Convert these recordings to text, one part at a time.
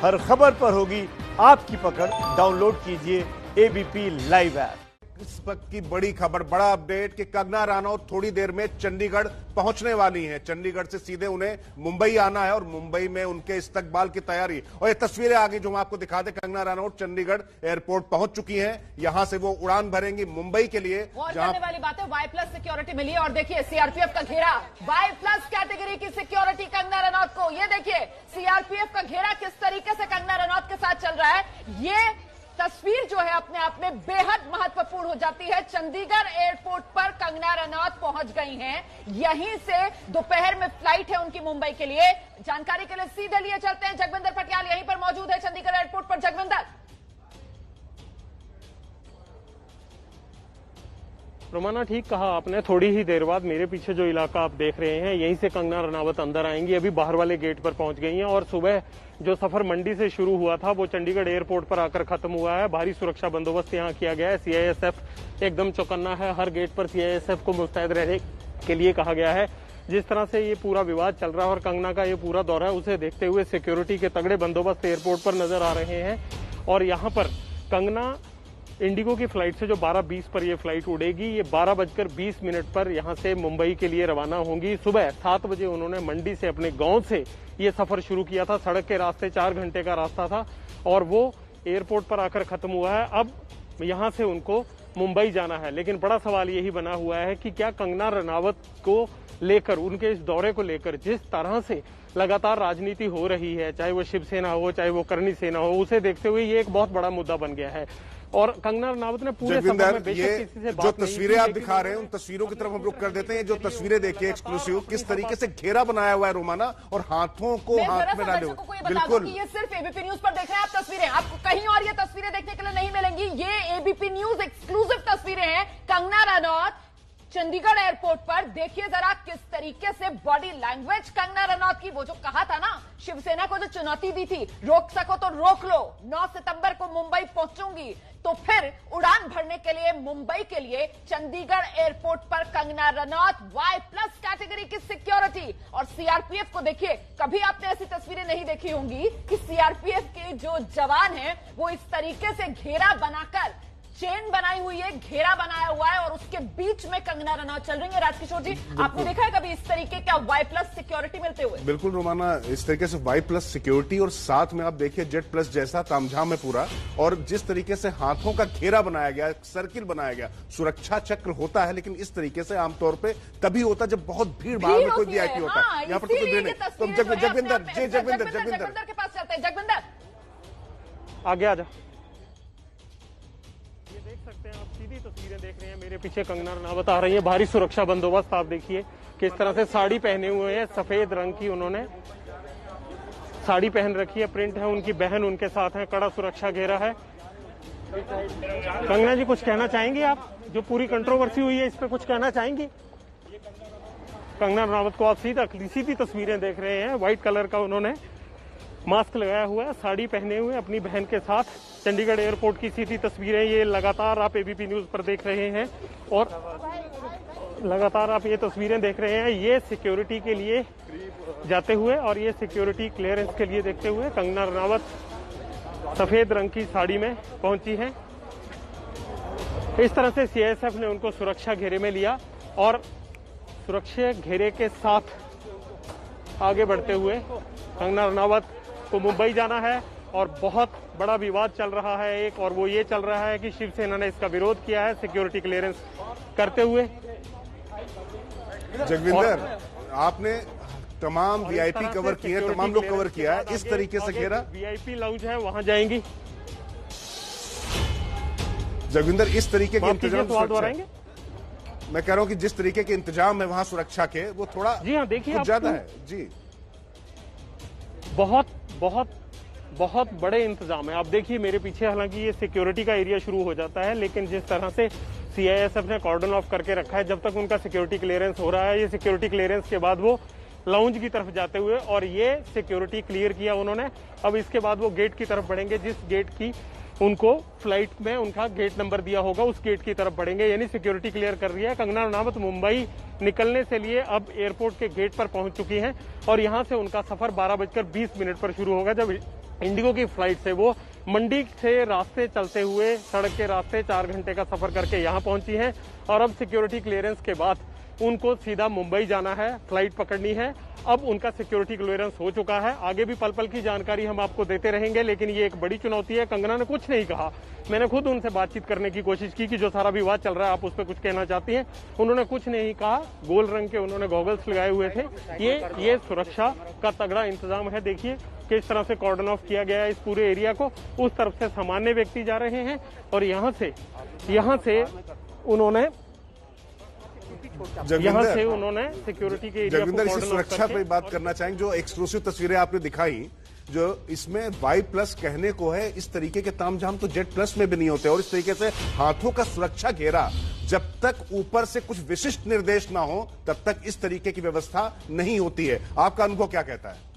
हर खबर पर होगी आपकी पकड़। डाउनलोड कीजिए एबीपी लाइव ऐप। इस वक्त की बड़ी खबर, बड़ा अपडेट कि कंगना रनौत थोड़ी देर में चंडीगढ़ पहुंचने वाली हैं। चंडीगढ़ से सीधे उन्हें मुंबई आना है और मुंबई में उनके इस्तकबाल की तैयारी। और ये तस्वीरें आ गई जो हम आपको दिखा दें। कंगना रनौत चंडीगढ़ एयरपोर्ट पहुंच चुकी हैं। यहां से वो उड़ान भरेंगी मुंबई के लिए। करने वाली बात है, Y+ सिक्योरिटी मिली है और देखिए सीआरपीएफ का घेरा, Y+ कैटेगरी की सिक्योरिटी कंगना रनौत को। ये देखिए सीआरपीएफ का घेरा किस तरीके से कंगना रनौत के साथ चल रहा है। ये तस्वीर जो है अपने आप में बेहद महत्वपूर्ण हो जाती है। चंडीगढ़ एयरपोर्ट पर कंगना रनौत पहुंच गई हैं। यहीं से दोपहर में फ्लाइट है उनकी मुंबई के लिए। जानकारी के लिए सीधे लिए चलते हैं। जगविंदर पटियाल यहीं पर मौजूद है चंडीगढ़ एयरपोर्ट पर। जगविंदर। रोमाना, ठीक कहा आपने। थोड़ी ही देर बाद मेरे पीछे जो इलाका आप देख रहे हैं, यहीं से कंगना रनौत अंदर आएंगी। अभी बाहर वाले गेट पर पहुंच गई हैं और सुबह जो सफर मंडी से शुरू हुआ था वो चंडीगढ़ एयरपोर्ट पर आकर खत्म हुआ है। भारी सुरक्षा बंदोबस्त यहां किया गया है। सीआईएसएफ एकदम चौकन्ना है। हर गेट पर सीआईएसएफ को मुस्तैद रहने के लिए कहा गया है। जिस तरह से ये पूरा विवाद चल रहा है और कंगना का ये पूरा दौरा है, उसे देखते हुए सिक्योरिटी के तगड़े बंदोबस्त एयरपोर्ट पर नजर आ रहे हैं। और यहाँ पर कंगना इंडिगो की फ्लाइट से जो 12:20 पर यह फ्लाइट उड़ेगी, ये 12:20 पर यहां से मुंबई के लिए रवाना होंगी। सुबह 7 बजे उन्होंने मंडी से अपने गांव से ये सफर शुरू किया था। सड़क के रास्ते 4 घंटे का रास्ता था और वो एयरपोर्ट पर आकर खत्म हुआ है। अब यहां से उनको मुंबई जाना है। लेकिन बड़ा सवाल यही बना हुआ है कि क्या कंगना रनौत को लेकर, उनके इस दौरे को लेकर जिस तरह से लगातार राजनीति हो रही है, चाहे वो शिवसेना हो चाहे वो करनी सेना हो, उसे देखते हुए ये एक बहुत बड़ा मुद्दा बन गया है। और कंगना रनौत ने पूरे सफर में बेशक किसी से बात जो तस्वीरें आप दिखा रहे हैं उन तस्वीरों की तरफ हम रुक कर देते हैं। जो तस्वीरें देखिए एक्सक्लूसिव, किस तरीके से घेरा बनाया हुआ है रोमाना और हाथों को हाथ में डाले हुए। बिल्कुल, ये सिर्फ एबीपी न्यूज पर देख रहे हैं आप तस्वीरें, आपको कहीं और ये तस्वीरें देखने के लिए नहीं मिलेंगी। ये एबीपी न्यूज एक्सक्लूसिव तस्वीरें हैं कंगना रनौत चंडीगढ़ एयरपोर्ट पर। देखिए जरा किस तरीके से बॉडी लैंग्वेज कंगना रनौत की। वो जो कहा था ना, शिवसेना को जो चुनौती दी थी, रोक सको तो रोक लो, 9 सितंबर को मुंबई पहुंचूंगी, तो फिर उड़ान भरने के लिए मुंबई के लिए चंडीगढ़ एयरपोर्ट पर कंगना रनौत। Y+ कैटेगरी की सिक्योरिटी और सीआरपीएफ को देखिए। कभी आपने ऐसी तस्वीरें नहीं देखी होंगी कि सीआरपीएफ के जो जवान हैं वो इस तरीके से घेरा बनाकर, चेन बनाई हुई है, घेरा बनाया हुआ है और उसके बीच में कंगना रनौत चल रही है। राजकिशोर जी, आपने देखा है कभी इस तरीके का Y+ सिक्योरिटी मिलते हुए? बिल्कुल रोमाना, इस तरीके से Y+ सिक्योरिटी और साथ में आप देखिए Z+ जैसा तामझाम है पूरा। और जिस तरीके से हाथों का घेरा बनाया गया, सर्किल बनाया गया। सुरक्षा चक्र होता है लेकिन इस तरीके से आमतौर पर तभी होता है जब बहुत भीड़ भाड़ में कोई वीआईपी होता है। यहाँ पर तो कोई भीड़ नहीं। तो जगविंदर के पास चलते हैं। जगविंदर आगे आ जाओ। सकते हैं आप, सीधी तस्वीरें देख रहे हैं। मेरे पीछे कंगना रनौत आ रही है। भारी सुरक्षा बंदोबस्त आप देखिए किस तरह से साड़ी पहने हुए हैं, सफेद रंग की उन्होंने साड़ी पहन रखी है, प्रिंट है। उनकी बहन उनके साथ है, कड़ा सुरक्षा घेरा है। कंगना जी, कुछ कहना चाहेंगे आप? जो पूरी कंट्रोवर्सी हुई है इस पर कुछ कहना चाहेंगी? कंगना रनौत को आप सीधी तस्वीरें देख रहे हैं। व्हाइट कलर का उन्होंने मास्क लगाया हुआ है, साड़ी पहने हुए अपनी बहन के साथ। चंडीगढ़ एयरपोर्ट की सीधी तस्वीरें ये लगातार आप एबीपी न्यूज पर देख रहे हैं और लगातार आप ये तस्वीरें देख रहे हैं। ये सिक्योरिटी के लिए जाते हुए और ये सिक्योरिटी क्लियरेंस के लिए देखते हुए कंगना रनौत सफेद रंग की साड़ी में पहुंची है। इस तरह से सीआईएसएफ ने उनको सुरक्षा घेरे में लिया और सुरक्षा घेरे के साथ आगे बढ़ते हुए कंगना रनौत को मुंबई जाना है। और बहुत बड़ा विवाद चल रहा है एक, और वो ये चल रहा है कि शिवसेना ने इसका विरोध किया है सिक्योरिटी क्लियरेंस करते हुए। जगविंदर, आपने तमाम वीआईपी कवर किए, तमाम लोग कवर किया है। इस तरीके से घेरा वीआईपी लाउंज है, वहां जाएंगी। जगविंदर, इस तरीके के इंतजाम दोहराएंगे। मैं कह रहा हूं कि जिस तरीके के इंतजाम है वहां सुरक्षा के, वो थोड़ा जी हाँ देखिए ज्यादा है जी। बहुत बहुत बहुत बड़े इंतजाम है। आप देखिए मेरे पीछे, हालांकि ये सिक्योरिटी का एरिया शुरू हो जाता है लेकिन जिस तरह से सीआईएसएफ ने कॉर्डन ऑफ करके रखा है, जब तक उनका सिक्योरिटी क्लियरेंस हो रहा है, ये सिक्योरिटी क्लियरेंस के बाद वो लाउंज की तरफ जाते हुए, और ये सिक्योरिटी क्लियर किया उन्होंने। अब इसके बाद वो गेट की तरफ बढ़ेंगे, जिस गेट की उनको फ्लाइट में उनका गेट नंबर दिया होगा, उस गेट की तरफ बढ़ेंगे। यानी सिक्योरिटी क्लियर कर रही है। कंगना रनौत मुंबई निकलने से लिए अब एयरपोर्ट के गेट पर पहुंच चुकी हैं और यहां से उनका सफर 12:20 पर शुरू होगा, जब इंडिगो की फ्लाइट से वो मंडी से रास्ते चलते हुए सड़क के रास्ते 4 घंटे का सफर करके यहाँ पहुंची हैं और अब सिक्योरिटी क्लियरेंस के बाद उनको सीधा मुंबई जाना है, फ्लाइट पकड़नी है। अब उनका सिक्योरिटी क्लियरेंस हो चुका है। आगे भी पल पल की जानकारी हम आपको देते रहेंगे, लेकिन ये एक बड़ी चुनौती है। कंगना ने कुछ नहीं कहा। मैंने खुद उनसे बातचीत करने की कोशिश की कि जो सारा विवाद चल रहा है आप उस पर कुछ कहना चाहती हैं। उन्होंने कुछ नहीं कहा। गोल रंग के उन्होंने गॉगल्स लगाए हुए थे। ये सुरक्षा का तगड़ा इंतजाम है। देखिए किस तरह से कॉर्डन ऑफ किया गया है इस पूरे एरिया को। उस तरफ से सामान्य व्यक्ति जा रहे हैं और यहाँ से उन्होंने सिक्योरिटी के एरिया जगविंदर, इसी सुरक्षा पे बात करना चाहेंगे। जो एक्सक्लूसिव तस्वीरें आपने दिखाई, जो इसमें वाई प्लस कहने को है, इस तरीके के तामझाम तो जेट प्लस में भी नहीं होते। और इस तरीके से हाथों का सुरक्षा घेरा, जब तक ऊपर से कुछ विशिष्ट निर्देश ना हो तब तक इस तरीके की व्यवस्था नहीं होती है। आपका अनुभव क्या कहता है?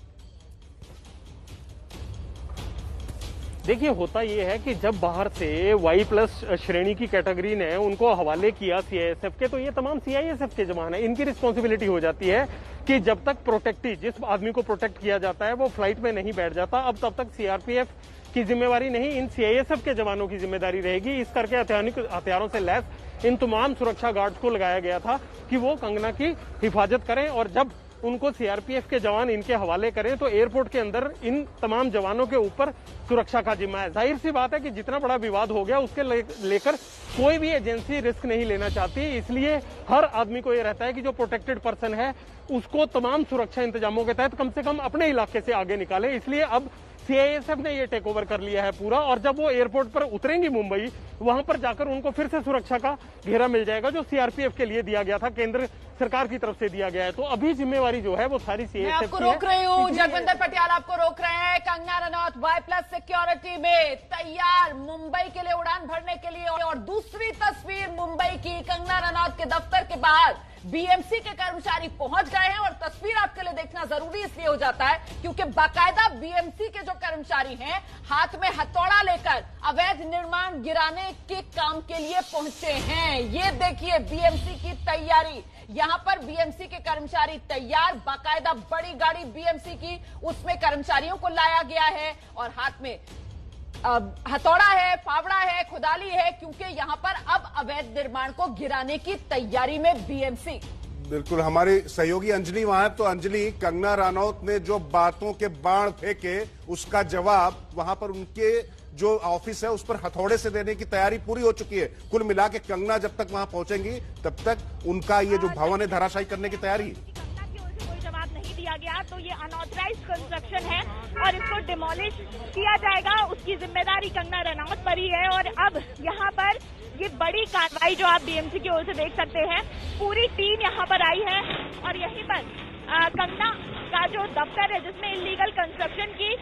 देखिए, होता यह है कि जब बाहर से वाई प्लस श्रेणी की कैटेगरी ने उनको हवाले किया सीआईएसएफ के, तो ये तमाम सीआईएसएफ के जवान है। इनकी रिस्पॉन्सिबिलिटी हो जाती है कि जब तक प्रोटेक्टी, जिस आदमी को प्रोटेक्ट किया जाता है वो फ्लाइट में नहीं बैठ जाता, अब तब तक सीआरपीएफ की जिम्मेवारी नहीं, इन सीआईएसएफ के जवानों की जिम्मेदारी रहेगी। इस करके हथियारों से लैस इन तमाम सुरक्षा गार्ड्स को लगाया गया था कि वो कंगना की हिफाजत करें, और जब उनको सीआरपीएफ के जवान इनके हवाले करें तो एयरपोर्ट के अंदर इन तमाम जवानों के ऊपर सुरक्षा का जिम्मा है। जाहिर सी बात है कि जितना बड़ा विवाद हो गया उसके लेकर कोई भी एजेंसी रिस्क नहीं लेना चाहती, इसलिए हर आदमी को यह रहता है कि जो प्रोटेक्टेड पर्सन है उसको तमाम सुरक्षा इंतजामों के तहत कम से कम अपने इलाके से आगे निकाले। इसलिए अब सीआईएसएफ ने ये टेक ओवर कर लिया है पूरा, और जब वो एयरपोर्ट पर उतरेंगी मुंबई, वहां पर जाकर उनको फिर से सुरक्षा का घेरा मिल जाएगा जो सीआरपीएफ के लिए दिया गया था, केंद्र सरकार की तरफ से दिया गया है। तो अभी जिम्मेवारी जो है वो सारी सीआईएसएफ की है। आपको रोक रही हूँ, जगविंदर पटियाल आपको रोक रहे हैं। Kangana Ranaut Y plus security में तैयार मुंबई के लिए उड़ान भरने के लिए। और दूसरी तस्वीर मुंबई की, कंगना रनौत के दफ्तर के बाहर बीएमसी के कर्मचारी पहुंच गए हैं। और तस्वीर आपके लिए देखना जरूरी इसलिए हो जाता है क्योंकि बाकायदा बीएमसी के जो कर्मचारी हैं हाथ में हथौड़ा लेकर अवैध निर्माण गिराने के काम के लिए पहुंचे हैं। ये देखिए बीएमसी की तैयारी, यहां पर बीएमसी के कर्मचारी तैयार, बाकायदा बड़ी गाड़ी बीएमसी की, उसमें कर्मचारियों को लाया गया है और हाथ में हथौड़ा है, फावड़ा है, खुदाली है, क्योंकि यहां पर अब अवैध निर्माण को गिराने की तैयारी में बीएमसी। बिल्कुल, हमारी सहयोगी अंजलि वहां है। तो अंजलि, कंगना रनौत ने जो बातों के बाण फेंके उसका जवाब वहां पर उनके जो ऑफिस है उस पर हथौड़े से देने की तैयारी पूरी हो चुकी है। कुल मिला के कंगना जब तक वहां पहुंचेंगी तब तक उनका ये जो भवन है धराशायी करने की तैयारी। नहीं दिया गया तो ये अनऑथराइज्ड कंस्ट्रक्शन है और इसको डिमोलिश किया जाएगा, उसकी जिम्मेदारी कंगना रनौत पर ही है। और अब यहाँ पर ये बड़ी कार्रवाई जो आप बीएमसी की ओर से देख सकते हैं, पूरी टीम यहाँ पर आई है और यहीं पर कंगना का जो दफ्तर है जिसमें इलीगल कंस्ट्रक्शन की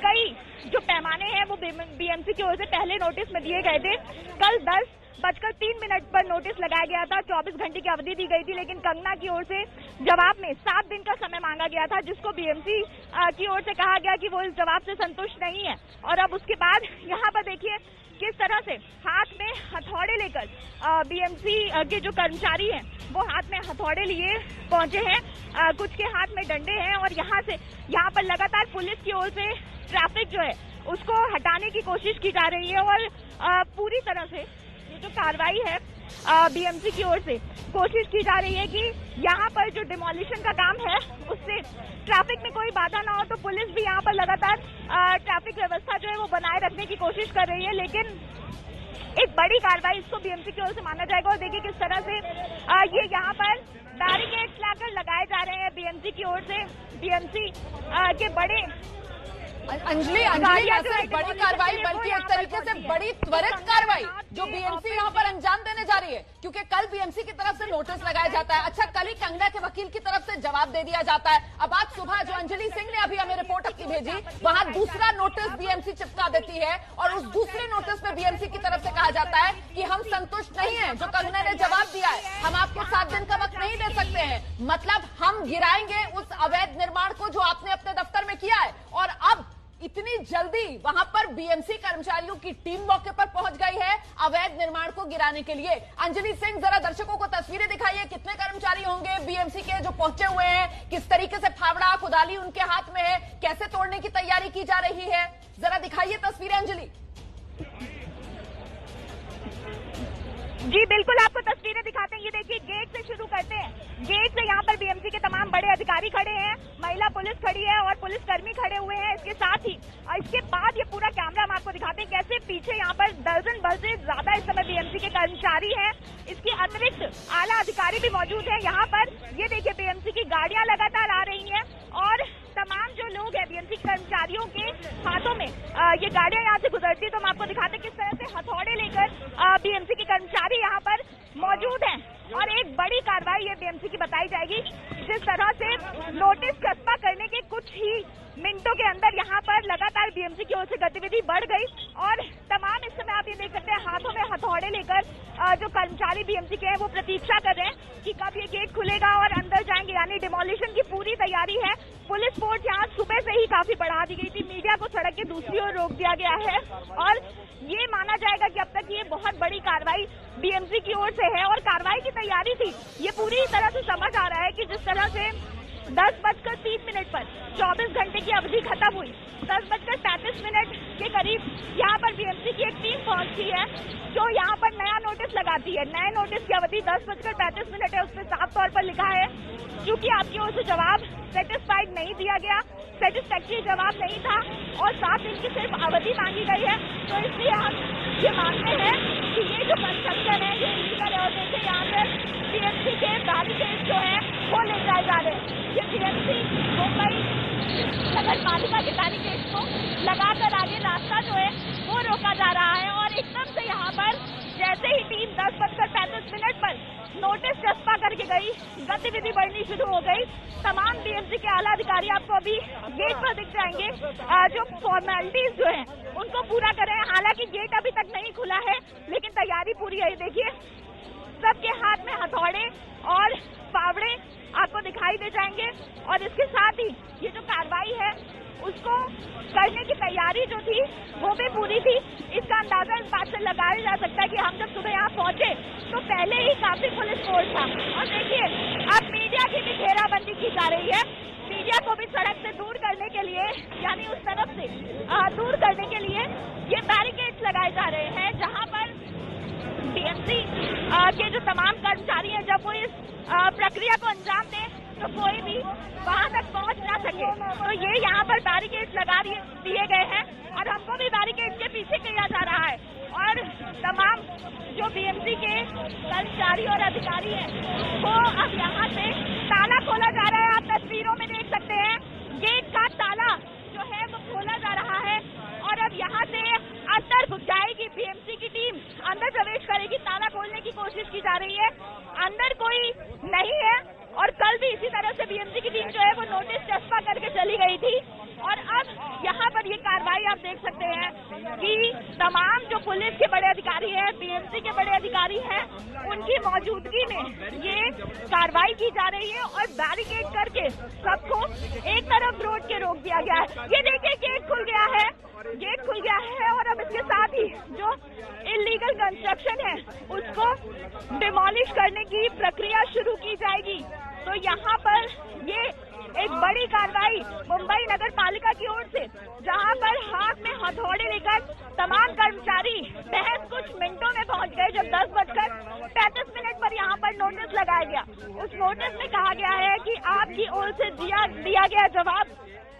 कई जो पैमाने हैं वो बीएमसी की ओर से पहले नोटिस में दिए गए थे। कल 10:03 पर नोटिस लगाया गया था, 24 घंटे की अवधि दी गई थी, लेकिन कंगना की ओर से जवाब में 7 दिन का समय मांगा गया था, जिसको बीएमसी की ओर से कहा गया कि वो इस जवाब से संतुष्ट नहीं है। और अब उसके बाद यहाँ पर देखिए किस तरह से हाथ में हथौड़े लेकर बीएमसी के जो कर्मचारी हैं वो हाथ में हथौड़े लिए पहुंचे हैं, कुछ के हाथ में डंडे हैं और यहाँ पर लगातार पुलिस की ओर से ट्रैफिक जो है उसको हटाने की कोशिश की जा रही है। और पूरी तरह से ये जो कार्रवाई है बीएमसी की ओर से कोशिश की जा रही है कि यहाँ पर जो डिमोलिशन का काम है उससे ट्रैफिक में कोई बाधा ना हो। तो पुलिस भी यहाँ पर लगातार ट्रैफिक व्यवस्था जो है वो बनाए रखने की कोशिश कर रही है, लेकिन एक बड़ी कार्रवाई इसको बीएमसी की ओर से माना जाएगा। और देखिए किस तरह से ये यहाँ पर बैरिकेड्स लाकर लगाए जा रहे हैं बीएमसी की ओर से, बीएमसी के बड़े अंजलि ऐसे बड़ी कार्रवाई, बल्कि एक तरीके से बड़ी त्वरित कार्रवाई जो बीएमसी यहाँ पर अंजाम देने जा रही है, क्योंकि कल बीएमसी की तरफ से नोटिस लगाया जाता है। अच्छा, कल ही कंगना के वकील की तरफ से जवाब दे दिया जाता है। अब आज सुबह जो अंजलि सिंह ने अभी हमें रिपोर्ट अपनी भेजी, वहां दूसरा नोटिस बीएमसी चिपका देती है और उस दूसरे नोटिस में बीएमसी की तरफ से कहा जाता है कि हम संतुष्ट नहीं है जो कंगना ने जवाब दिया है, हम आपको 7 दिन का वक्त नहीं दे सकते हैं, मतलब हम गिराएंगे उस अवैध निर्माण को जो आपने अपने दफ्तर में किया है। और अब इतनी जल्दी वहां पर बीएमसी कर्मचारियों की टीम मौके पर पहुंच गई है अवैध निर्माण को गिराने के लिए। अंजलि सिंह, जरा दर्शकों को तस्वीरें दिखाइए, कितने कर्मचारी होंगे बीएमसी के जो पहुंचे हुए हैं, किस तरीके से फावड़ा कुदाली उनके हाथ में है, कैसे तोड़ने की तैयारी की जा रही है, जरा दिखाइए तस्वीरें अंजलि। जी बिल्कुल, आपको तस्वीरें दिखाते हैं। ये देखिए, गेट से शुरू करते हैं। गेट से यहाँ पर बीएमसी के तमाम बड़े अधिकारी खड़े हैं, महिला पुलिस खड़ी है और पुलिसकर्मी खड़े हुए हैं इसके साथ ही। और इसके बाद ये पूरा कैमरा हम आपको दिखाते हैं कैसे पीछे यहाँ पर दर्जन भर से ज्यादा इस समय बीएमसी के कर्मचारी हैं। इसके अतिरिक्त आला अधिकारी भी मौजूद है यहाँ पर। ये देखिए, बीएमसी की गाड़ियां लगातार आ रही हैं और तमाम जो लोग हैं बीएमसी कर्मचारियों के हाथों में ये गाड़ियां यहाँ से गुजरती है। तो हम आपको दिखाते हैं किस तरह से हथौड़े लेकर बीएमसी के कर्मचारी यहाँ पर मौजूद हैं। और एक बड़ी कार्रवाई ये बीएमसी की बताई जाएगी, जिस तरह से नोटिस चस्पा करने के कुछ ही मिनटों के अंदर यहाँ पर लगातार बीएमसी की ओर से गतिविधि बढ़ गई और तमाम इस समय आप ये देख सकते हैं हाथों में हथौड़े लेकर जो कर्मचारी बीएमसी के हैं वो प्रतीक्षा कर रहे हैं कि कब ये गेट खुलेगा और अंदर जाएंगे। यानी डिमोलिशन की पूरी तैयारी है। पुलिस फोर्स यहाँ सुबह से ही काफी बढ़ा दी गई थी, मीडिया को सड़क के दूसरी ओर रोक दिया गया है और ये माना जाएगा कि अब तक ये बहुत बड़ी कार्रवाई बीएमसी की ओर से है। और कार्रवाई की तैयारी थी, ये पूरी तरह से समझ आ रहा है कि जिस तरह से 10:03 पर 24 घंटे की अवधि खत्म हुई, 10:35 के करीब यहाँ पर बीएमसी की एक टीम पहुंचती है जो यहाँ पर नया नोटिस लगाती है। नए नोटिस की अवधि 10:35 है, उसमें साफ तौर पर लिखा है क्योंकि आपकी ओर से जवाब सेटिस्फाइड नहीं दिया गया, सेटिस्फैक्ट्री जवाब नहीं था और 7 दिन की सिर्फ अवधि मांगी गई है। तो इसलिए हम ये मानते हैं कि ये जो कंस्ट्रक्शन है ये इलीगल है। और देखिए, यहाँ पर बीएमसी के बैरिकेड जो है वो ले जाए जा रहे हैं। ये बीएमसी मुंबई नगर पालिका के बैरिकेड को लगाकर आगे रास्ता जो है वो रोका जा रहा है। और एकदम से यहाँ पर जैसे ही टीम 10:35 पर नोटिस चस्पा करके गई, गतिविधि बढ़नी शुरू हो गई। तमाम बीएमसी के आला अधिकारी आपको अभी गेट पर दिख जाएंगे, जो फॉर्मेलिटीज जो हैं उनको पूरा कर रहे हैं। हालांकि गेट अभी तक नहीं खुला है लेकिन तैयारी पूरी है। देखिए, सबके हाथ में हथौड़े और फावड़े आपको दिखाई दे जाएंगे और इसके साथ ही ये जो कार्रवाई है उसको करने की तैयारी जो थी वो भी पूरी थी। इसका अंदाजा इस बात से लगाया जा सकता है कि हम जब सुबह यहाँ पहुंचे तो पहले ही काफी पुलिस फोर्स था। और देखिए, अब मीडिया की भी घेराबंदी की जा रही है। मीडिया को भी सड़क से दूर करने के लिए, यानी उस तरफ से दूर करने के लिए ये बैरिकेड्स लगाए जा रहे हैं जहाँ पर बीएमसी के जो तमाम कर्मचारी हैं जब वो इस प्रक्रिया को अंजाम दें तो कोई भी वहां तक पहुंच ना सके। तो ये यहाँ पर बैरिकेड्स लगा दिए गए हैं और हमको भी बैरिकेड्स के पीछे किया जा रहा है। और तमाम जो बीएमसी के कर्मचारी और अधिकारी हैं वो अब यहाँ से ताला खोला जा रहा है। आप तस्वीरों में देख सकते हैं गेट का ताला जो है वो खोला जा रहा है और अब यहाँ से अंदर जाएगी बीएमसी की टीम, अंदर प्रवेश करेगी। ताला खोलने की कोशिश की जा रही है, अंदर कोई नहीं है। और कल भी इसी तरह से बीएमसी की टीम जो है वो नोटिस चस्पा करके चली गई थी। और अब यहाँ पर ये कार्रवाई आप देख सकते हैं कि तमाम जो पुलिस के बड़े अधिकारी हैं, बीएमसी के बड़े अधिकारी हैं, उनकी मौजूदगी में ये कार्रवाई की जा रही है और बैरिकेड करके सबको एक तरफ रोड के रोक दिया गया है। ये देखिए, गेट खुल गया है, गेट खुल गया है और अब इसके साथ ही जो इलीगल कंस्ट्रक्शन है उसको डिमोलिश करने की प्रक्रिया शुरू की जाएगी। तो यहाँ पर ये एक बड़ी कार्रवाई मुंबई नगर पालिका की ओर से, जहाँ पर हाथ में हथौड़े लेकर तमाम कर्मचारी महज कुछ मिनटों में पहुँच गए। जब 10:35 पर यहाँ पर नोटिस लगाया गया, उस नोटिस में कहा गया है कि आपकी ओर से दिया गया जवाब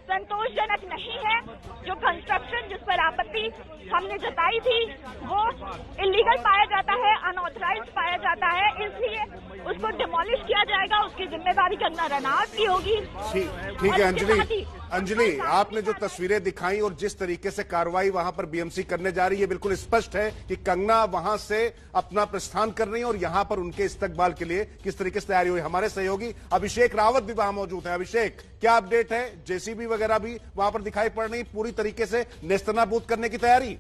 संतोषजनक नहीं है। जो कंस्ट्रक्शन जिस पर आपत्ति हमने जताई थी वो इलीगल पाया जाता है, अनऑथराइज्ड पाया जाता है, इसलिए उसको डिमोलिश किया जाएगा। उसकी जिम्मेदारी कंगना रनौत की होगी। ठीक है अंजलि, आपने जो तस्वीरें दिखाई और जिस तरीके से कार्रवाई वहां पर बीएमसी करने जा रही है, बिल्कुल स्पष्ट है कि कंगना वहां से अपना प्रस्थान कर रही है और यहां पर उनके इस्तकबाल के लिए किस तरीके से तैयारी हुई। हमारे सहयोगी अभिषेक रावत भी वहां मौजूद है। अभिषेक, क्या अपडेट है? जेसीबी वगैरह भी वहां पर दिखाई पड़ रही, पूरी तरीके से नेस्तनाबूद करने की तैयारी।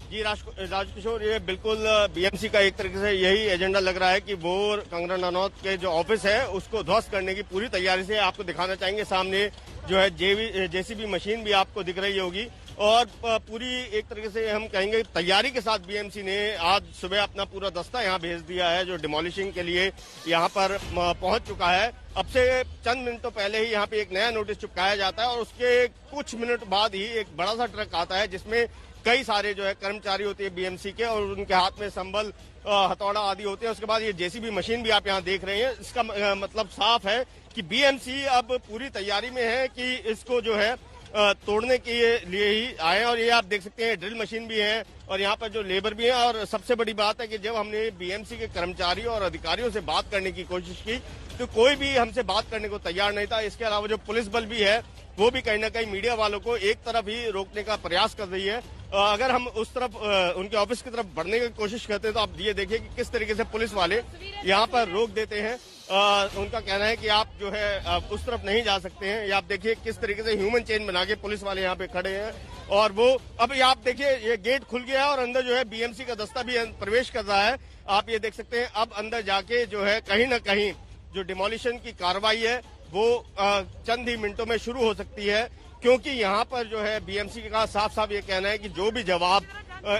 जी राजकिशोर, ये बिल्कुल बीएमसी का एक तरीके से यही एजेंडा लग रहा है कि वो कंगना रनौत के जो ऑफिस है उसको ध्वस्त करने की पूरी तैयारी से आपको दिखाना चाहेंगे। सामने जो है जेसीबी मशीन भी आपको दिख रही होगी और पूरी एक तरीके से हम कहेंगे तैयारी के साथ बीएमसी ने आज सुबह अपना पूरा दस्ता यहाँ भेज दिया है, जो डिमोलिशिंग के लिए यहाँ पर पहुंच चुका है। अब से चंद मिनटों पहले ही यहाँ पे एक नया नोटिस चिपकाया जाता है और उसके कुछ मिनट बाद ही एक बड़ा सा ट्रक आता है जिसमें कई सारे जो है कर्मचारी होते हैं बीएमसी के और उनके हाथ में संबल, हथौड़ा आदि होते हैं। उसके बाद ये जेसीबी मशीन भी आप यहाँ देख रहे हैं। इसका मतलब साफ है कि बीएमसी अब पूरी तैयारी में है कि इसको जो है तोड़ने के लिए ही आए। और ये आप देख सकते हैं ड्रिल मशीन भी है और यहाँ पर जो लेबर भी है। और सबसे बड़ी बात है कि जब हमने बीएमसी के कर्मचारियों और अधिकारियों से बात करने की कोशिश की तो कोई भी हमसे बात करने को तैयार नहीं था। इसके अलावा जो पुलिस बल भी है वो भी कहीं ना कहीं मीडिया वालों को एक तरफ ही रोकने का प्रयास कर रही है। अगर हम उस तरफ उनके ऑफिस की तरफ बढ़ने की कोशिश करते हैं तो आप ये देखिए कि किस तरीके से पुलिस वाले यहाँ पर रोक देते हैं। उनका कहना है कि आप जो है उस तरफ नहीं जा सकते हैं। ये आप देखिए किस तरीके से ह्यूमन चेन बना के पुलिस वाले यहाँ पे खड़े हैं। और वो अब ये आप देखिए ये गेट खुल गया है और अंदर जो है बीएमसी का दस्ता भी प्रवेश कर रहा है। आप ये देख सकते हैं अब अंदर जाके जो है कहीं न कहीं जो डिमोलिशन की कार्रवाई है वो चंद ही मिनटों में शुरू हो सकती है, क्योंकि यहाँ पर जो है बीएमसी का साफ साफ ये कहना है कि जो भी जवाब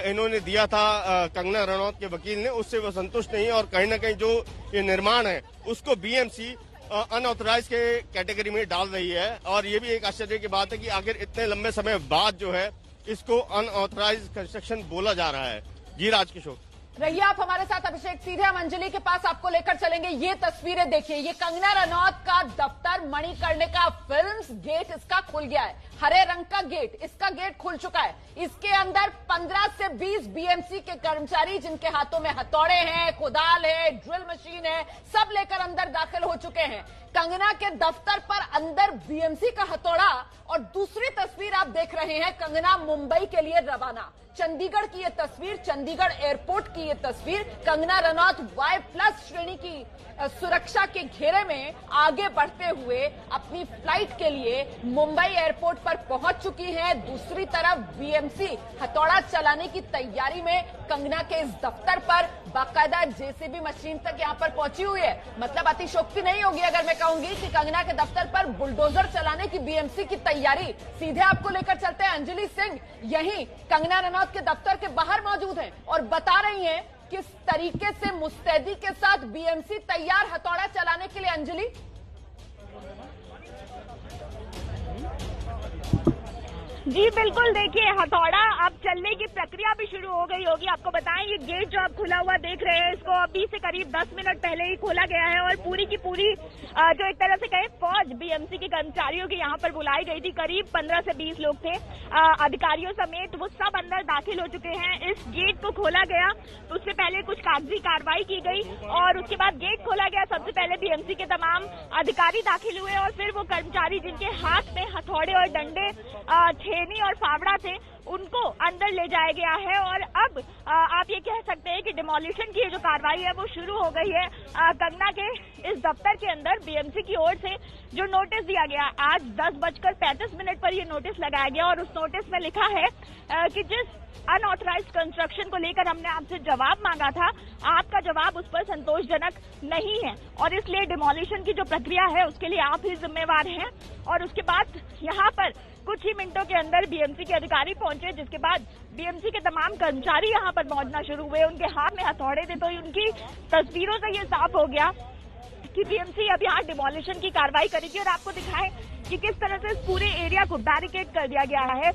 इन्होंने दिया था कंगना रनौत के वकील ने उससे वो संतुष्ट नहीं है और कहीं ना कहीं जो ये निर्माण है उसको बीएमसी अनऑथराइज के कैटेगरी में डाल रही है। और ये भी एक आश्चर्य की बात है कि आखिर इतने लंबे समय बाद जो है इसको अनऑथराइज कंस्ट्रक्शन बोला जा रहा है। जी राजकिशोर, रहिए आप हमारे साथ। अभिषेक, सीधे हम अंजलि के पास आपको लेकर चलेंगे। ये तस्वीरें देखिए, ये कंगना रनौत का दफ्तर मणिकर्णिका फिल्म्स, गेट इसका खुल गया है, हरे रंग का गेट, इसका गेट खुल चुका है। इसके अंदर 15 से 20 बीएमसी के कर्मचारी जिनके हाथों में हथौड़े हैं, कुदाल है, ड्रिल मशीन है, सब लेकर अंदर दाखिल हो चुके हैं। कंगना के दफ्तर पर अंदर बीएमसी का हथौड़ा। और दूसरी तस्वीर आप देख रहे हैं, कंगना मुंबई के लिए रवाना। चंडीगढ़ की ये तस्वीर, चंडीगढ़ एयरपोर्ट की ये तस्वीर, कंगना रनौत Y+ श्रेणी की सुरक्षा के घेरे में आगे बढ़ते हुए अपनी फ्लाइट के लिए मुंबई एयरपोर्ट पर पहुंच चुकी हैं। दूसरी तरफ बीएमसी हथौड़ा चलाने की तैयारी में कंगना के इस दफ्तर पर बाकायदा जेसीबी मशीन तक यहां पर पहुंची हुई है। मतलब अतिशोक्ति नहीं होगी अगर मैं कहूंगी कि कंगना के दफ्तर पर बुलडोजर चलाने की बीएमसी की तैयारी। सीधे आपको लेकर चलते हैं। अंजलि सिंह यहीं कंगना रनौत के दफ्तर के बाहर मौजूद हैं और बता रही हैं किस तरीके से मुस्तैदी के साथ बीएमसी तैयार हथौड़ा चलाने के लिए। अंजलि, जी बिल्कुल, देखिए हथौड़ा अब चलने की प्रक्रिया भी शुरू हो गई होगी। आपको बताएं ये गेट जो आप खुला हुआ देख रहे हैं इसको अभी से करीब 10 मिनट पहले ही खोला गया है और पूरी की पूरी जो एक तरह से कहें फौज बीएमसी के कर्मचारियों की यहाँ पर बुलाई गई थी। करीब 15 से 20 लोग थे, अधिकारियों समेत, वो सब अंदर दाखिल हो चुके हैं। इस गेट को खोला गया तो उससे पहले कुछ कागजी कार्रवाई की गई और उसके बाद गेट खोला गया। सबसे पहले बीएमसी के तमाम अधिकारी दाखिल हुए और फिर वो कर्मचारी जिनके हाथ में हथौड़े और डंडे, छेनी और फावड़ा थे, उनको अंदर ले जाया गया है। और अब आप ये कह सकते हैं कि डिमोलिशन की जो कार्रवाई है वो शुरू हो गई है। कंगना के इस दफ्तर के अंदर बीएमसी की ओर से जो नोटिस दिया गया, आज 10:35 पर ये नोटिस लगाया गया और उस नोटिस में लिखा है कि जिस अनऑथराइज्ड कंस्ट्रक्शन को लेकर हमने आपसे जवाब मांगा था, आपका जवाब उस पर संतोषजनक नहीं है और इसलिए डिमोलिशन की जो प्रक्रिया है उसके लिए आप ही जिम्मेवार हैं। और उसके बाद यहाँ पर कुछ ही मिनटों के अंदर बीएमसी के अधिकारी पहुंचे, जिसके बाद बीएमसी के तमाम कर्मचारी यहाँ पर पहुंचना शुरू हुए। उनके हाथ में हथौड़े थे तो उनकी तस्वीरों से ये साफ हो गया कि बीएमसी अब यहाँ डिमोलिशन की कार्रवाई करेगी। और आपको दिखाएं कि किस तरह से इस पूरे एरिया को बैरिकेड कर दिया गया है।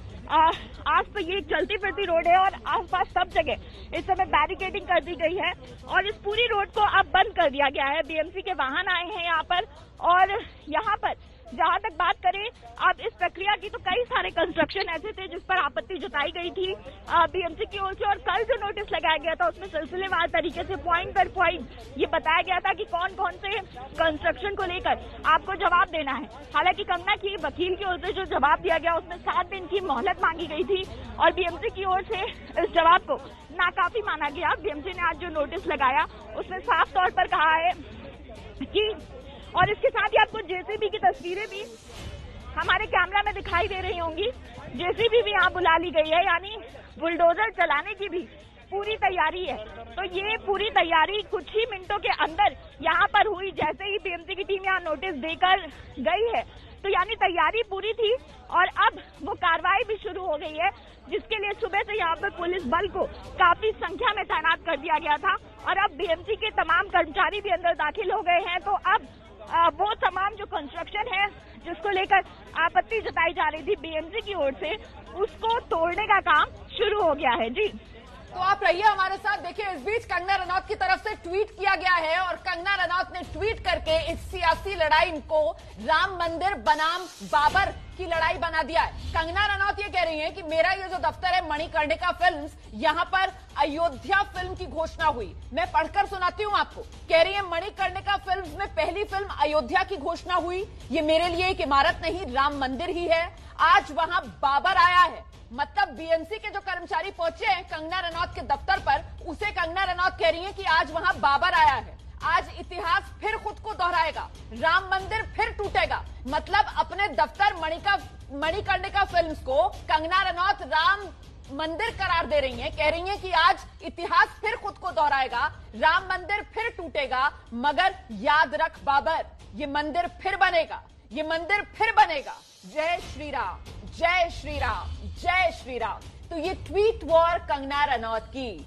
आज तो ये चलती फिरती रोड है और आसपास सब जगह इस समय बैरिकेडिंग कर दी गई है और इस पूरी रोड को अब बंद कर दिया गया है। बीएमसी के वाहन आए हैं यहाँ पर और यहाँ पर जहां तक बात करें अब इस प्रक्रिया की, तो कई सारे कंस्ट्रक्शन ऐसे थे जिस पर आपत्ति जताई गई थी बीएमसी की ओर से। और कल जो नोटिस लगाया गया था उसमें सिलसिलेवार तरीके से पॉइंट पर पॉइंट ये बताया गया था कि कौन कौन से कंस्ट्रक्शन को लेकर आपको जवाब देना है। हालांकि कंगना की वकील की ओर से जो जवाब दिया गया उसमें 7 दिन की मोहलत मांगी गई थी और बीएमसी की ओर से इस जवाब को नाकाफी माना गया। बीएमसी ने आज जो नोटिस लगाया उसमें साफ तौर पर कहा है कि, और इसके साथ ही आपको जेसीबी की तस्वीरें भी हमारे कैमरा में दिखाई दे रही होंगी, जेसीबी भी यहाँ बुला ली गई है, यानी बुलडोजर चलाने की भी पूरी तैयारी है। तो ये पूरी तैयारी कुछ ही मिनटों के अंदर यहाँ पर हुई, जैसे ही बीएमसी की टीम यहाँ नोटिस देकर गई है। तो यानी तैयारी पूरी थी और अब वो कार्रवाई भी शुरू हो गई है, जिसके लिए सुबह से यहाँ पर पुलिस बल को काफी संख्या में तैनात कर दिया गया था और अब बीएमसी के तमाम कर्मचारी भी अंदर दाखिल हो गए हैं। तो अब वो तमाम जो कंस्ट्रक्शन है जिसको लेकर आपत्ति जताई जा रही थी बीएमसी की ओर से, उसको तोड़ने का काम शुरू हो गया है। जी तो आप रहिए हमारे साथ। देखिए, इस बीच कंगना रनौत की तरफ से ट्वीट किया गया है और कंगना रनौत ने ट्वीट करके इस सियासी लड़ाई को राम मंदिर बनाम बाबर की लड़ाई बना दिया है। कंगना रनौत ये कह रही हैं कि मेरा ये जो दफ्तर है मणिकर्णिका फिल्म्स, यहाँ पर अयोध्या फिल्म की घोषणा हुई। मैं पढ़कर सुनाती हूँ आपको। कह रही है मणिकर्णिका फिल्म्स में पहली फिल्म अयोध्या की घोषणा हुई। ये मेरे लिए एक इमारत नहीं, राम मंदिर ही है। आज वहां बाबर आया है, मतलब बीएमसी के जो कर्मचारी पहुंचे हैं कंगना रनौत के दफ्तर पर, उसे कंगना रनौत कह रही है कि आज वहां बाबर आया है। आज इतिहास फिर खुद को दोहराएगा, राम मंदिर फिर टूटेगा। मतलब अपने दफ्तर मणिकर्णिका फिल्म्स को कंगना रनौत राम मंदिर करार दे रही हैं। कह रही हैं कि आज इतिहास फिर खुद को दोहराएगा, राम मंदिर फिर टूटेगा, मगर याद रख बाबर, ये मंदिर फिर बनेगा, ये मंदिर फिर बनेगा। जय श्री राम, जय श्री राम, जय श्री राम। तो ये ट्वीट वॉर कंगना रनौत की।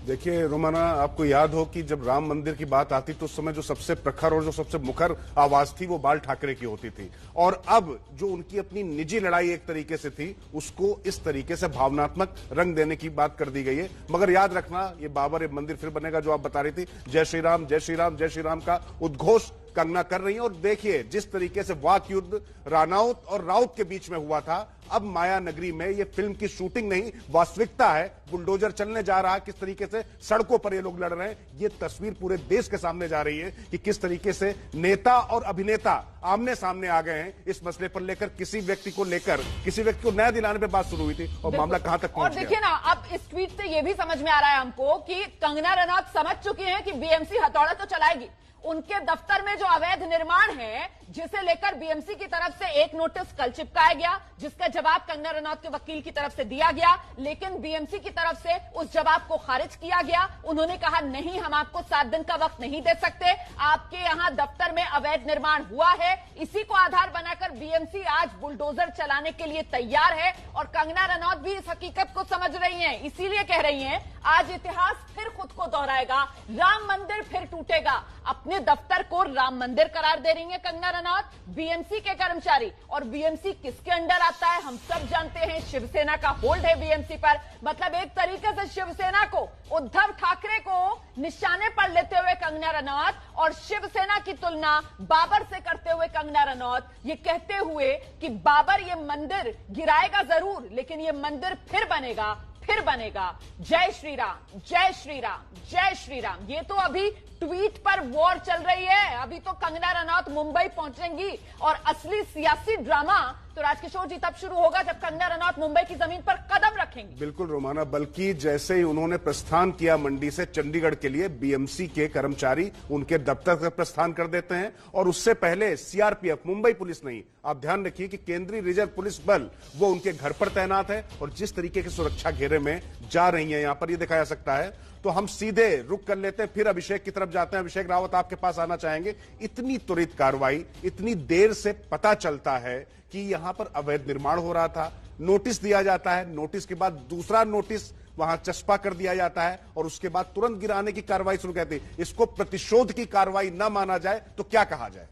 देखिए रोमाना, आपको याद हो कि जब राम मंदिर की बात आती तो उस समय जो सबसे प्रखर और जो सबसे मुखर आवाज थी वो बाल ठाकरे की होती थी, और अब जो उनकी अपनी निजी लड़ाई एक तरीके से थी उसको इस तरीके से भावनात्मक रंग देने की बात कर दी गई है। मगर याद रखना, ये बाबर ये मंदिर फिर बनेगा जो आप बता रही थी, जय श्री राम, जय श्री राम, जय श्री राम का उद्घोष कंगना कर रही है। और देखिए जिस तरीके से वाक युद्ध राणौत और राउत के बीच में हुआ था, अब माया नगरी में ये फिल्म की शूटिंग नहीं वास्तविकता है। बुलडोजर चलने जा रहा है, किस तरीके से सड़कों पर ये लोग लड़ रहे हैं, ये तस्वीर पूरे देश के सामने जा रही है कि किस तरीके से नेता और अभिनेता आमने सामने आ गए हैं इस मसले पर लेकर। किसी व्यक्ति को न्याय दिलाने पे बात शुरू हुई थी और मामला कहां तक पहुंच गया। और देखिए ना, अब इस ट्वीट से ये भी समझ में आ रहा है हमको कि कंगना रनौत समझ चुकी हैं कि बीएमसी हथौड़ा तो चलाएगी। उनके दफ्तर में जो अवैध निर्माण है, जिसे लेकर बीएमसी की तरफ से एक नोटिस कल चिपकाया गया, जिसका जवाब कंगना रनौत के वकील की तरफ से दिया गया, लेकिन बीएमसी की तरफ से उस जवाब को खारिज किया गया। उन्होंने कहा नहीं, हम आपको 7 दिन का वक्त नहीं दे सकते, आपके यहां दफ्तर में अवैध निर्माण हुआ है। इसी को आधार बनाकर बीएमसी आज बुलडोजर चलाने के लिए तैयार है और कंगना रनौत भी इस हकीकत को समझ रही हैं, इसीलिए कह रही हैं आज इतिहास फिर खुद को दोहराएगा, राम मंदिर फिर टूटेगा। अपने दफ्तर को राम मंदिर करार दे रही है कंगना रनौत। बीएमसी के कर्मचारी, और बीएमसी किसके अंडर आता है हम सब जानते हैं, शिवसेना का होल्ड है बीएमसी पर। मतलब एक तरीके से शिवसेना को, उद्धव ठाकरे को निशाने पर लेते हुए कंगना रनौत और शिवसेना की तुलना बाबर से करते हुए कंगना रनौत ये कहते हुए कि बाबर ये मंदिर गिराएगा जरूर, लेकिन ये मंदिर फिर बनेगा, फिर बनेगा। जय श्री राम, जय श्री राम, जय श्री राम। ये तो अभी ट्वीट पर वॉर चल रही है। अभी तो कंगना रनौत मुंबई पहुंचेंगी और असली सियासी ड्रामा तो राजकिशोर जी तब शुरू होगा जब कंगना रनौत मुंबई की जमीन पर कदम रखेंगी। बिल्कुल रोमाना, बल्कि जैसे ही उन्होंने प्रस्थान किया मंडी से चंडीगढ़ के लिए, बीएमसी के कर्मचारी उनके दफ्तर से प्रस्थान कर देते हैं। और उससे पहले सीआरपीएफ, मुंबई पुलिस नहीं, आप ध्यान रखिए कि केंद्रीय रिजर्व पुलिस बल वो उनके घर पर तैनात है और जिस तरीके के सुरक्षा घेरे में जा रही है, यहां पर ये दिखाया सकता है। तो हम सीधे रुक कर लेते हैं, फिर अभिषेक की तरफ जाते हैं। अभिषेक रावत, आपके पास आना चाहेंगे। इतनी त्वरित कार्रवाई, इतनी देर से पता चलता है कि यहां पर अवैध निर्माण हो रहा था, नोटिस दिया जाता है, नोटिस के बाद दूसरा नोटिस वहां चस्पा कर दिया जाता है और उसके बाद तुरंत गिराने की कार्रवाई शुरू करती है। इसको प्रतिशोध की कार्रवाई न माना जाए तो क्या कहा जाए?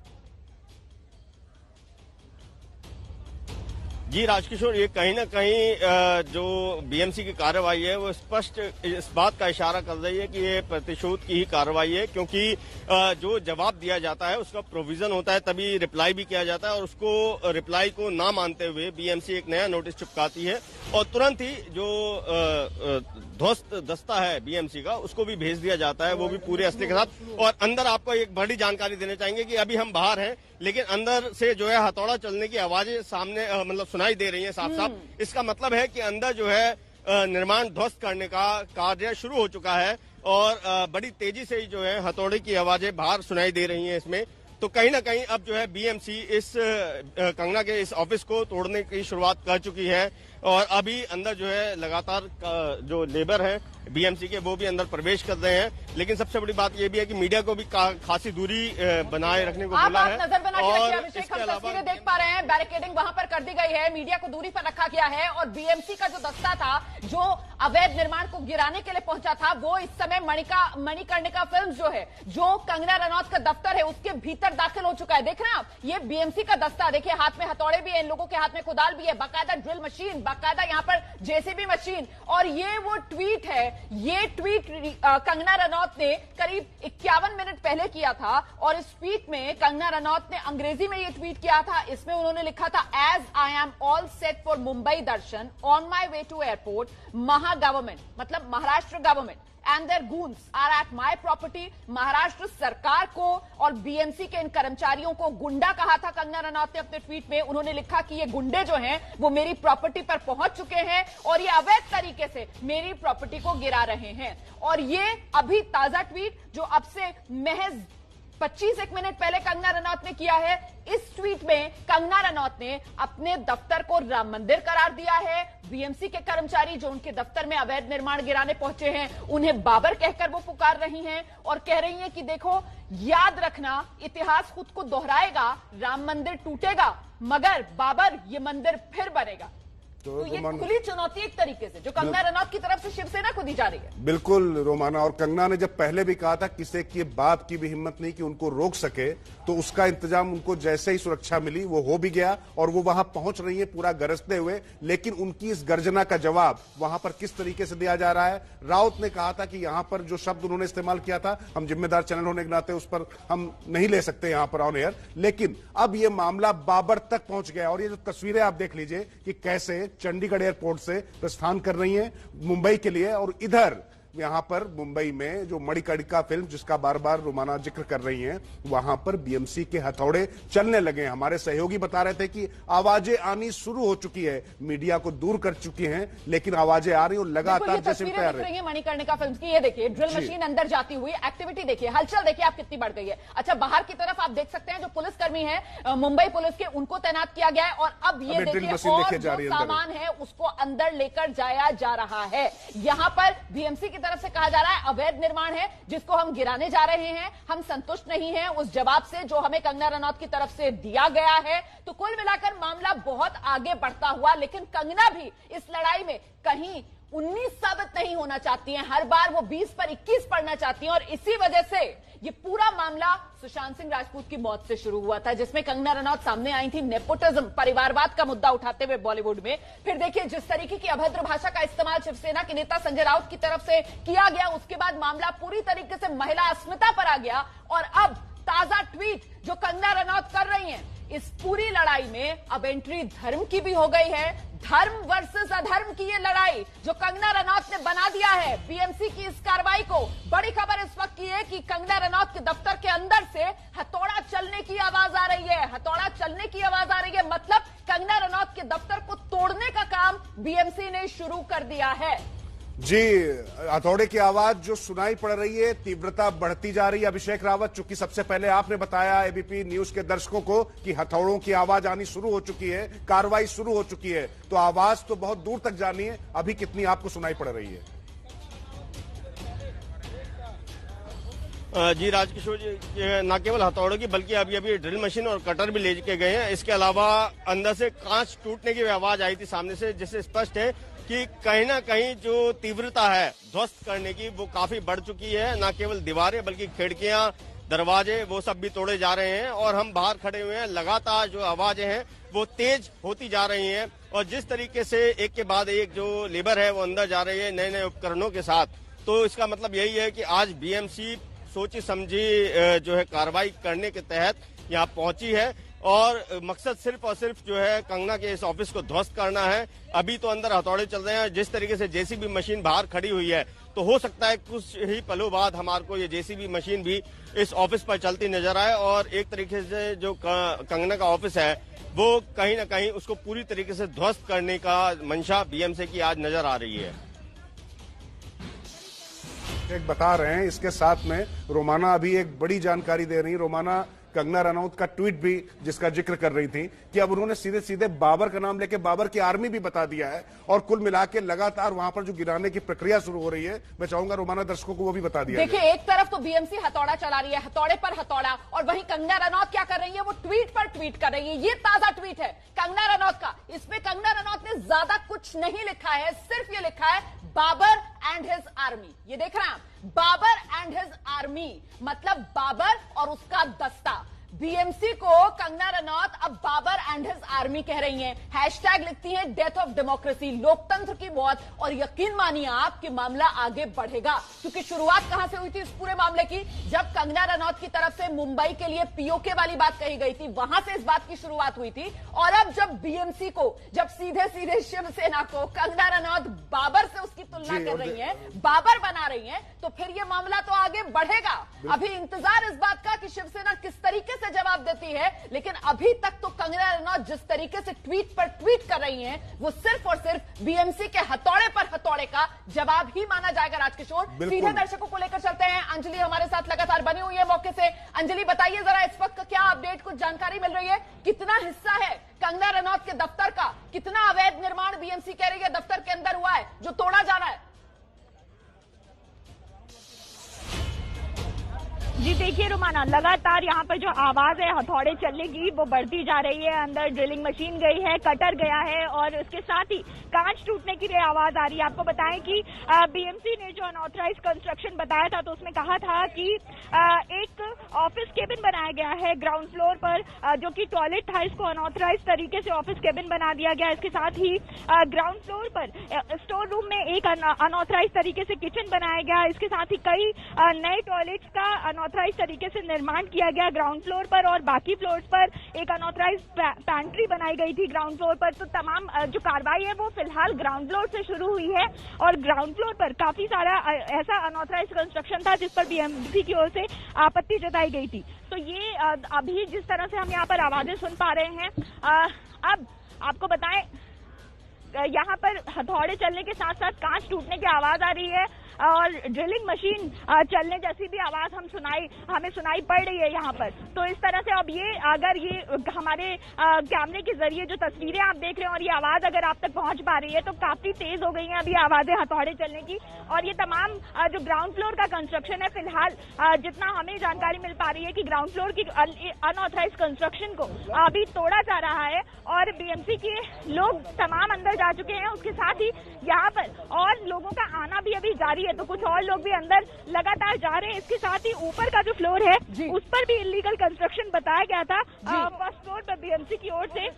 जी राजकिशोर, ये कहीं ना कहीं जो बीएमसी की कार्रवाई है वो स्पष्ट इस बात का इशारा कर रही है कि ये प्रतिशोध की ही कार्रवाई है, क्योंकि जो जवाब दिया जाता है उसका प्रोविजन होता है, तभी रिप्लाई भी किया जाता है और उसको रिप्लाई को ना मानते हुए बीएमसी एक नया नोटिस चिपकाती है और तुरंत ही जो ध्वस्त दस्ता है बीएमसी का उसको भी भेज दिया जाता है, वो भी पूरे असले के साथ। और अंदर आपको एक बड़ी जानकारी देना चाहेंगे कि अभी हम बाहर हैं, लेकिन अंदर से जो है हथौड़ा चलने की आवाजें सामने मतलब सुनाई दे रही हैं साफ साफ। इसका मतलब है कि अंदर जो है निर्माण ध्वस्त करने का कार्य शुरू हो चुका है और बड़ी तेजी से ही जो है हथौड़े की आवाजें बाहर सुनाई दे रही हैं इसमें। तो कहीं ना कहीं अब जो है बीएमसी इस कंगना के इस ऑफिस को तोड़ने की शुरुआत कर चुकी है और अभी अंदर जो है लगातार जो लेबर है बीएमसी के वो भी अंदर प्रवेश कर रहे हैं। लेकिन सबसे बड़ी बात यह भी है कि मीडिया को भी खासी दूरी बनाए रखने को बोला है। नजर बना के रखिए अभिषेक, हम तस्वीरें देख पा रहे हैं, बैरिकेडिंग वहां पर कर दी गई है, मीडिया को दूरी पर रखा गया है और बीएमसी का जो दस्ता था जो अवैध निर्माण को गिराने के लिए पहुंचा था वो इस समय मणिकर्णिका फिल्म्स जो है, जो कंगना रनौत का दफ्तर है उसके भीतर दाखिल हो चुका है। देख रहे हैं आप, ये बीएमसी का दस्ता, देखिए हाथ में हथौड़े भी है, इन लोगों के हाथ में कुदाल भी है, बाकायदा ड्रिल मशीन, बाकायदा यहाँ पर जेसीबी मशीन। और ये वो ट्वीट है, ये ट्वीट कंगना रनौत ने करीब 51 मिनट पहले किया था और इस ट्वीट में कंगना रनौत ने अंग्रेजी में ये ट्वीट किया था। इसमें उन्होंने लिखा था, as I am all set for Mumbai darshan on my way to airport, Maha government मतलब Maharashtra government and their goons are at my property। Maharashtra सरकार को और बीएमसी के इन कर्मचारियों को गुंडा कहा था कंगना रनौत ने अपने ट्वीट में। उन्होंने लिखा कि ये गुंडे जो हैं वो मेरी प्रॉपर्टी पर पहुंच चुके हैं और ये अवैध तरीके से मेरी प्रॉपर्टी को गिरा रहे हैं। और ये अभी ताजा ट्वीट जो अब से महज 25 मिनट पहले कंगना रनौत ने किया है, इस ट्वीट में कंगना रनौत ने अपने दफ्तर को राम मंदिर करार दिया है। बीएमसी के कर्मचारी जो उनके दफ्तर में अवैध निर्माण गिराने पहुंचे हैं उन्हें बाबर कहकर वो पुकार रही हैं और कह रही हैं कि देखो याद रखना, इतिहास खुद को दोहराएगा, राम मंदिर टूटेगा मगर बाबर ये मंदिर फिर बनेगा। तो ये खुली चुनौती एक तरीके से जो कंगना रनौत की तरफ से शिवसेना को दी जा रही है। बिल्कुल रोमाना, और कंगना ने जब पहले भी कहा था किसी के बाप की भी हिम्मत नहीं कि उनको रोक सके, तो उसका इंतजाम उनको जैसे ही सुरक्षा मिली वो हो भी गया और वो वहां पहुंच रही है पूरा गरजते हुए। लेकिन उनकी इस गर्जना का जवाब वहां पर किस तरीके से दिया जा रहा है। राउत ने कहा था कि यहां पर जो शब्द उन्होंने इस्तेमाल किया था, हम जिम्मेदार चैनल होने के नाते उस पर हम नहीं ले सकते यहां पर ऑन एयर, लेकिन अब यह मामला बाबर तक पहुंच गया। और ये जो तस्वीरें आप देख लीजिए कि कैसे चंडीगढ़ एयरपोर्ट से प्रस्थान कर रही हैं मुंबई के लिए, और इधर यहां पर मुंबई में जो मणिकर्णिका फिल्म जिसका बार बार रोमाना जिक्र कर रही हैं, वहां पर बीएमसी के हथौड़े चलने लगे हैं। हमारे सहयोगी बता रहे थे कि आवाजें आनी शुरू हो चुकी है, मीडिया को दूर कर चुकी हैं, लेकिन आवाजें आ रही और लगातार जैसे तैयार है। मणिकर्णिका फिल्म की ये देखिए, ड्रिल मशीन अंदर जाती हुई, एक्टिविटी देखिए, हलचल देखिए आप कितनी बढ़ गई है। अच्छा, बाहर की तरफ आप देख सकते हैं जो पुलिसकर्मी है मुंबई पुलिस के, उनको तैनात किया गया है और अब ये देखिए और जो सामान है उसको अंदर लेकर जाया जा रहा है। यहां पर बीएमसी की तरफ से कहा जा रहा है अवैध निर्माण है जिसको हम गिराने जा रहे हैं, हम संतुष्ट नहीं हैं उस जवाब से जो हमें कंगना रनौत की तरफ से दिया गया है। तो कुल मिलाकर मामला बहुत आगे बढ़ता हुआ, लेकिन कंगना भी इस लड़ाई में कहीं 19 साबित नहीं होना चाहती हैं, हर बार वो 20 पर 21 पढ़ना चाहती हैं और इसी वजह से ये पूरा मामला सुशांत सिंह राजपूत की मौत से शुरू हुआ था, जिसमें कंगना रनौत सामने आई थी नेपोटिज्म, परिवारवाद का मुद्दा उठाते हुए बॉलीवुड में। फिर देखिए जिस तरीके की अभद्र भाषा का इस्तेमाल शिवसेना के नेता संजय राउत की तरफ से किया गया, उसके बाद मामला पूरी तरीके से महिला अस्मिता पर आ गया और अब ताजा ट्वीट जो कंगना रनौत कर रही हैं, इस पूरी लड़ाई में अब एंट्री धर्म की भी हो गई है। धर्म वर्सेस अधर्म की ये लड़ाई जो कंगना रनौत ने बना दिया है बीएमसी की इस कार्रवाई को। बड़ी खबर इस वक्त की है कि कंगना रनौत के दफ्तर के अंदर से हथौड़ा चलने की आवाज आ रही है, हथौड़ा चलने की आवाज आ रही है, मतलब कंगना रनौत के दफ्तर को तोड़ने का काम बीएमसी ने शुरू कर दिया है। जी, हथौड़े की आवाज जो सुनाई पड़ रही है, तीव्रता बढ़ती जा रही है। अभिषेक रावत, चूंकि सबसे पहले आपने बताया एबीपी न्यूज के दर्शकों को कि हथौड़ों की आवाज आनी शुरू हो चुकी है, कार्रवाई शुरू हो चुकी है, तो आवाज तो बहुत दूर तक जानी है, अभी कितनी आपको सुनाई पड़ रही है? जी राजकिशोर जी, न केवल हथौड़ों की बल्कि अभी ड्रिल मशीन और कटर भी ले के गए हैं। इसके अलावा अंदर से कांच टूटने की आवाज आई थी सामने से, जिससे स्पष्ट है कि कहीं ना कहीं जो तीव्रता है ध्वस्त करने की वो काफी बढ़ चुकी है। न केवल दीवारें बल्कि खिड़कियां, दरवाजे वो सब भी तोड़े जा रहे हैं और हम बाहर खड़े हुए हैं। लगातार जो आवाजें हैं वो तेज होती जा रही हैं और जिस तरीके से एक के बाद एक जो लेबर है वो अंदर जा रही है नए नए उपकरणों के साथ, तो इसका मतलब यही है कि आज बीएमसी सोची समझी जो है कार्रवाई करने के तहत यहाँ पहुंची है और मकसद सिर्फ और सिर्फ जो है कंगना के इस ऑफिस को ध्वस्त करना है। अभी तो अंदर हथौड़े चल रहे हैं, जिस तरीके से जेसीबी मशीन बाहर खड़ी हुई है तो हो सकता है कुछ ही पलों बाद हमारे को ये जेसीबी मशीन भी इस ऑफिस पर चलती नजर आए और एक तरीके से जो कंगना का ऑफिस है वो कहीं ना कहीं उसको पूरी तरीके से ध्वस्त करने का मंशा बीएमसी की आज नजर आ रही है। एक बता रहे हैं, इसके साथ में रोमाना अभी एक बड़ी जानकारी दे रही है। रोमाना, कंगना रनौत का ट्वीट भी जिसका जिक्र कर रही थी कि अब उन्होंने सीधे सीधे बाबर का नाम लेके बाबर की आर्मी भी बता दिया है, और कुल मिला के लगातार वहां पर जो गिराने की प्रक्रिया शुरू हो रही है, मैं चाहूंगा रोमाना दर्शकों को वो भी बता दिया। देखिए, एक तरफ तो बीएमसी हथौड़ा चला रही है, हथौड़े पर हथौड़ा, और वहीं कंगना रनौत क्या कर रही है, वो ट्वीट पर ट्वीट कर रही है। ये ताजा ट्वीट है कंगना रनौत का। इसमें कंगना रनौत ने ज्यादा कुछ नहीं लिखा है, सिर्फ ये लिखा है बाबर एंड हिज आर्मी। ये देख रहे हैं आप, बाबर एंड हिज आर्मी, मतलब बाबर और उसका दस्ता। बीएमसी को कंगना रनौत अब बाबर एंड हिज आर्मी कह रही हैं। हैशटैग लिखती हैं डेथ ऑफ डेमोक्रेसी, लोकतंत्र की मौत। और यकीन मानिए आप कि मामला आगे बढ़ेगा, क्योंकि शुरुआत कहां से हुई थी इस पूरे मामले की, जब कंगना रनौत की तरफ से मुंबई के लिए पीओके वाली बात कही गई थी, वहां से इस बात की शुरुआत हुई थी। और अब जब बीएमसी को, जब सीधे सीधे शिवसेना को कंगना रनौत बाबर से उसकी तुलना कर रही है, बाबर बना रही है, तो फिर यह मामला तो आगे बढ़ेगा। अभी इंतजार इस बात का कि शिवसेना किस तरीके से जवाब देती है, लेकिन अभी तक तो कंगना रनौत जिस तरीके से ट्वीट पर ट्वीट कर रही हैं, वो सिर्फ और सिर्फ बीएमसी के हथौड़े पर हथौड़े का जवाब ही माना जाएगा। राजकिशोर, सीधे दर्शकों को लेकर चलते हैं। अंजलि हमारे साथ लगातार बनी हुई है मौके से। अंजलि, बताइए जरा इस वक्त क्या अपडेट, कुछ जानकारी मिल रही है? कितना हिस्सा है कंगना रनौत के दफ्तर का, कितना अवैध निर्माण बीएमसी कह रही है दफ्तर के अंदर हुआ है जो तोड़ा जा रहा है? जी देखिए रोमाना, लगातार यहाँ पर जो आवाज है हथौड़े चलने की वो बढ़ती जा रही है। अंदर ड्रिलिंग मशीन गई है, कटर गया है, और उसके साथ ही कांच टूटने की भी आवाज आ रही है। आपको बताएं कि बीएमसी ने जो अनऑथराइज्ड कंस्ट्रक्शन बताया था, तो उसमें कहा था कि एक ऑफिस केबिन बनाया गया है ग्राउंड फ्लोर पर, जो कि टॉयलेट था, इसको अनऑथराइज्ड तरीके से ऑफिस केबिन बना दिया गया। इसके साथ ही ग्राउंड फ्लोर पर स्टोर रूम में एक अनऑथराइज्ड तरीके से किचन बनाया गया। इसके साथ ही कई नए टॉयलेट्स का अनऑथराइज्ड तरीके से निर्माण किया गया ग्राउंड फ्लोर पर, और बाकी फ्लोर्स पर एक अनऑथराइज्ड पैंट्री बनाई गई थी ग्राउंड फ्लोर पर। तो तमाम जो कार्रवाई है वो फिलहाल ग्राउंड फ्लोर से शुरू हुई है, और ग्राउंड फ्लोर पर काफी सारा ऐसा अनऑथराइज्ड कंस्ट्रक्शन था जिस पर बीएमसी की ओर से आपत्ति जताई गई थी। तो ये अभी जिस तरह से हम यहाँ पर आवाजें सुन पा रहे हैं, अब आपको बताएं यहाँ पर हथौड़े चलने के साथ साथ कांच टूटने की आवाज आ रही है, और ड्रिलिंग मशीन चलने जैसी भी आवाज हमें सुनाई पड़ रही है यहाँ पर। तो इस तरह से अब ये अगर ये हमारे कैमरे के जरिए जो तस्वीरें आप देख रहे हैं और ये आवाज अगर आप तक पहुंच पा रही है, तो काफी तेज हो गई है अभी आवाजें हथौड़े चलने की। और ये तमाम जो ग्राउंड फ्लोर का कंस्ट्रक्शन है, फिलहाल जितना हमें जानकारी मिल पा रही है कि ग्राउंड फ्लोर की अनऑथराइज्ड कंस्ट्रक्शन को अभी तोड़ा जा रहा है, और बीएमसी के लोग तमाम अंदर जा चुके हैं। उसके साथ ही यहाँ पर और लोगों का आना भी अभी जारी है, तो कुछ और लोग भी अंदर लगातार जा रहे हैं। इसके साथ ही ऊपर का जो फ्लोर है उस पर भी इलीगल कंस्ट्रक्शन बताया गया था फर्स्ट फ्लोर पर बीएमसी की ओर से,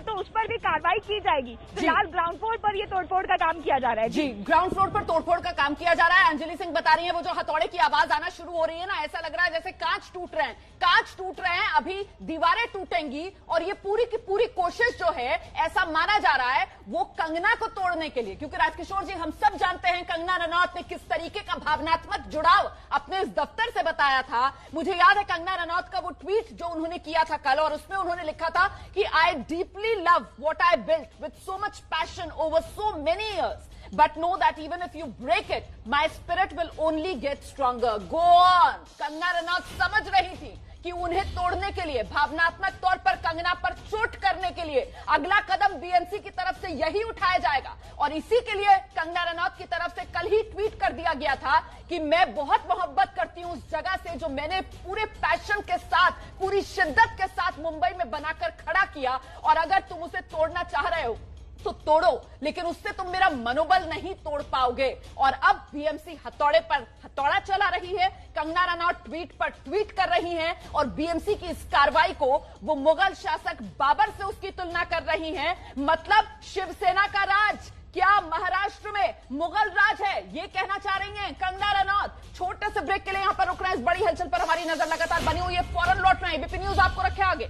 तो उस पर भी कार्रवाई की जाएगी। फिलहाल ग्राउंड फ्लोर पर ये तोड़फोड़ का काम किया जा रहा है। जी, ग्राउंड फ्लोर पर तोड़फोड़ का काम किया जा रहा है। अंजलि सिंह बता रही है, वो जो हथौड़े की आवाज आना शुरू हो रही है ना, ऐसा लग रहा है जैसे कांच टूट रहे हैं, कांच टूट रहे हैं, अभी दीवारें टूटेंगी। और ये पूरी की पूरी कोशिश जो है, ऐसा माना जा रहा है, वो कंगना को तोड़ने के लिए, क्योंकि राजकिशोर जी हम सब जानते हैं कंगना रनौत ने किस तरीके का भावनात्मक जुड़ाव अपने इस दफ्तर से बताया था। मुझे याद है कंगना रनौत का वो ट्वीट जो उन्होंने किया था कल, और उसमें उन्होंने लिखा था कि I deeply love what I built with so much passion over so many years, but know that even if you break it, my spirit will only get stronger. Go on. Kangana Ranaut समझ रही थी कि उन्हें तोड़ने के लिए, भावनात्मक तौर पर कंगना पर चोट करने के लिए अगला कदम बीएमसी की तरफ से यही उठाया जाएगा। और इसी के लिए कंगना रनौत की तरफ से कल ही ट्वीट कर दिया गया था कि मैं बहुत मोहब्बत करती हूं उस जगह से जो मैंने पूरे पैशन के साथ, पूरी शिद्दत के साथ मुंबई में बनाकर खड़ा किया, और अगर तुम उसे तोड़ना चाह रहे हो तो तोड़ो, लेकिन उससे तुम मेरा मनोबल नहीं तोड़ पाओगे। और अब बीएमसी हथौड़े पर हथौड़ा चला रही है, कंगना रनौत ट्वीट पर ट्वीट कर रही हैं, और बीएमसी की इस कार्रवाई को वो मुगल शासक बाबर से उसकी तुलना कर रही हैं। मतलब शिवसेना का राज क्या महाराष्ट्र में मुगल राज है, ये कहना चाह रही हैं कंगना रनौत। छोटे से ब्रेक के लिए यहां पर रुक रहे हैं। इस बड़ी हलचल पर हमारी नजर लगातार बनी हुई है, फौरन लौट रहे हैं। एबीपी न्यूज आपको रखे आगे।